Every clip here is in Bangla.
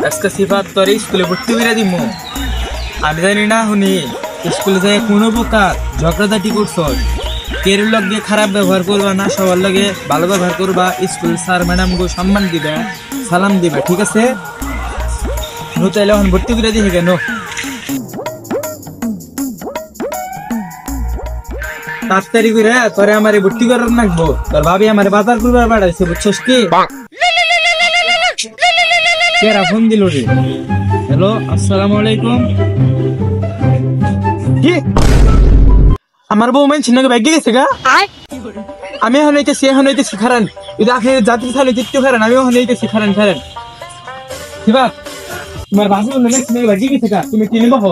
আজকে সিফাত তোর স্কুলে ভর্তি করে দিব। আমি জানি না শুনি স্কুলে যাই কোনো প্রকার ঝগড়াঝাটি করছ, কের লগে খারাপ ব্যবহার করবা না, সবার লগে ভালো ব্যবহার করবা। স্কুল স্যার ম্যাডাম গো সম্মান দিবে, সালাম দিবে, ঠিক আছে? নো তাইলে এখন ভর্তি করে দিই কেন? তাড়াতাড়ি করে তোরে আমার ভর্তি করার নাকবো। তোর ভাবি আমার বাজার করবার বাড়াইছে, বুঝছস কি? কেরা ফোন দিল রে? হ্যালো, আসসালামু আলাইকুম। কি আমার বউ মাইন ছিন্নকে বাইকে গেছে গা? আমি এখন হইতেছি খারান। যদি আপনি জাতি থালে জিততে খারান, আমি এখন হইতেছি খারান। শিবা, তোমার বাসু বন্ধু না ছিন্নকে বাইকে গেছে গা? তুমি কিনে বহ,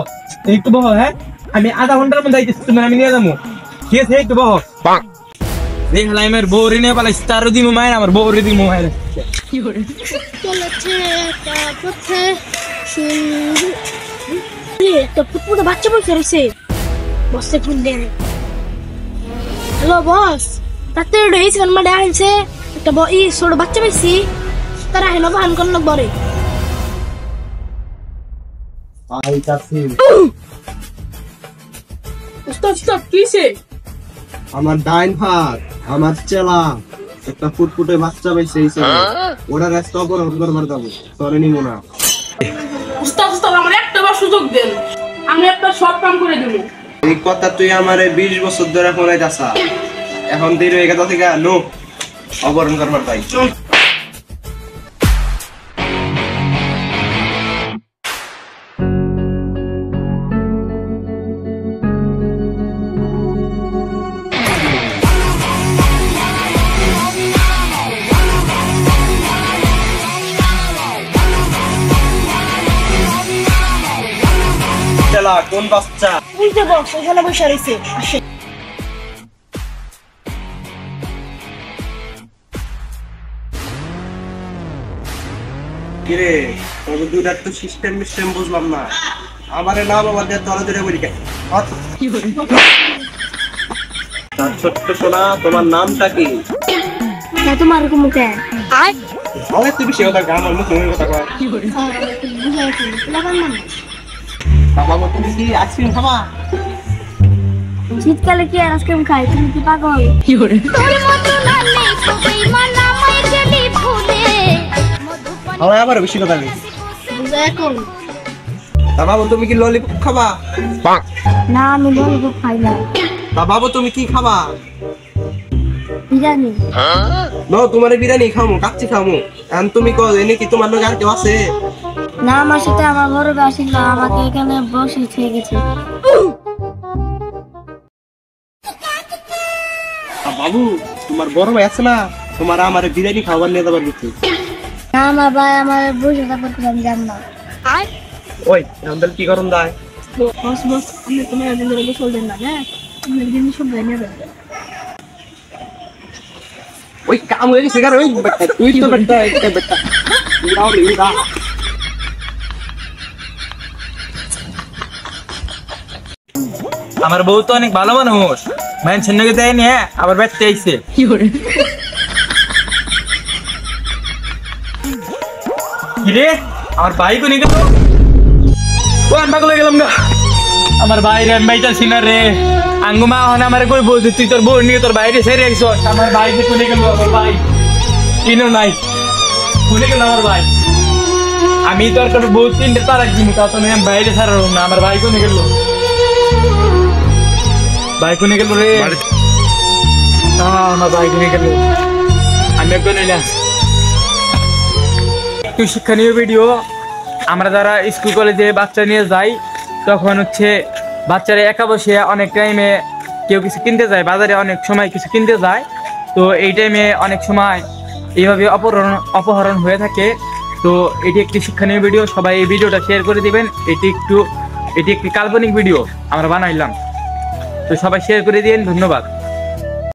একটু বহ। হ্যাঁ, আমি আধা ঘন্টার মধ্যে আইতেছি, তুমি আমি নিয়ে যাবো। ঠিক আছে, একটু বহ। দেখলাম আমার বউরে নিয়ে পালাইছি, তারও দিমু মায়ের, আমার বউরে দিমু মায়ের। বাচ্চা বসে রয়েছে, বসে ফোন দেন। হ্যালো বস, তাড়াতাড়ি হয়েছে মানে আনছে একটা ছোট বাচ্চা পাইছি, তারা হেন ভান করল বরে। আমার ডাইন হাত, আমার চেলা একটা ফুটফুটে বাচ্চা পাইছে, ওরা রাস্তা অপহরণ করবার যাবো, তোরে নিব না। আমার একটা বার সুযোগ দেন, আমি আপনার সব কাম করে দেবো। এই কথা তুই আমার 20 বছর ধরে ফোনে যাসা, এখন দেরি হয়ে গেছে থেকে নো অপহরণ করবার তাই। কোন বাচ্চা? বুঝতে বস, এখানে বসে রয়েছে। আসে কিরে, তবে দুইটা তো সিস্টেম বুঝলাম না। আমারে না বাবা দিয়ে তলে ধরে বলি কে? ছোট্ট সোনা, তোমার নামটা কি? তোমার মুখে অনেক তুই বেশি কথা গান, অন্য তুমি কথা কয়। বাবা তুমি কি আইসক্রিম খাবা? শীতকালে কি আইসক্রিম খাই? তুমি কি পাগল? আমার আবার বেশি কথা নেই। বাবু তুমি কি ললিপপ খাবা? না, আমি ললিপপ খাই না। বাবু তুমি কি খাবা? বিরিয়ানি। নো, তোমার বিরিয়ানি খামু, কাচ্চি খামু। এখন তুমি কো এনে কি তোমার লগে আর কেউ আছে? না, আমার সাথে আমার বড় ভাই আসিল, আমাকে এখানে বসে খেয়ে গেছে। বাবু তোমার বড় ভাই আছে না, তোমার আমার বিরিয়ানি খাবার নিয়ে যাবার দিচ্ছে। না, আমার ভাই আমার বসে থাকতে আমি জানি না। ওই আমাদের কি করুন দায়? বস বস, আমি তোমার একদিন ধরে বসে বলবেন না, হ্যাঁ? তুমি একদিন সব ভেঙে দেবে। ওই কাম হয়ে গেছে, ওই বেটা তুই তো বেটা একটা বেটা উড়াও রে উড়া। আমার বউ তো অনেক ভালো মানুষ, মায়ের ছিন্নকে দেয়নি। হ্যাঁ, আবার ব্যস্ত আইছে। কিরে, আমার ভাই কোনে গেল? ও আমি পাগল হয়ে গেলাম গা। আমার ভাই রে, আমি বাইতাছি না রে। আঙ্গুমা হন আমার কই বলছিস তুই তোর বউ নিয়ে তোর বাইরে সেরে আইছ। আমার ভাই যে কোনে গেল? আমার ভাই কিনো নাই, কোনে গেল আমার ভাই? আমি তোর তোর বউ তিনটে তার একদিন তা তো আমি বাইরে ছাড়ার না। আমার ভাই কোনে গেল? ভাই কোনে গেল রে? আমার ভাই কোনে গেল? আমি একজন এলাম। একটু শিক্ষণীয় ভিডিও। আমরা যারা স্কুল কলেজে বাচ্চা নিয়ে যাই, তখন হচ্ছে বাচ্চারা একা বসে অনেক টাইমে কেউ কিছু কিনতে যায়, বাজারে অনেক সময় কিছু কিনতে যায়। তো এই টাইমে অনেক সময় এইভাবে অপহরণ হয়ে থাকে। তো এটি একটি শিক্ষণীয় ভিডিও, সবাই এই ভিডিওটা শেয়ার করে দিবেন। এটি একটি কাল্পনিক ভিডিও আমরা বানাইলাম, তো সবাই শেয়ার করে দিন। ধন্যবাদ।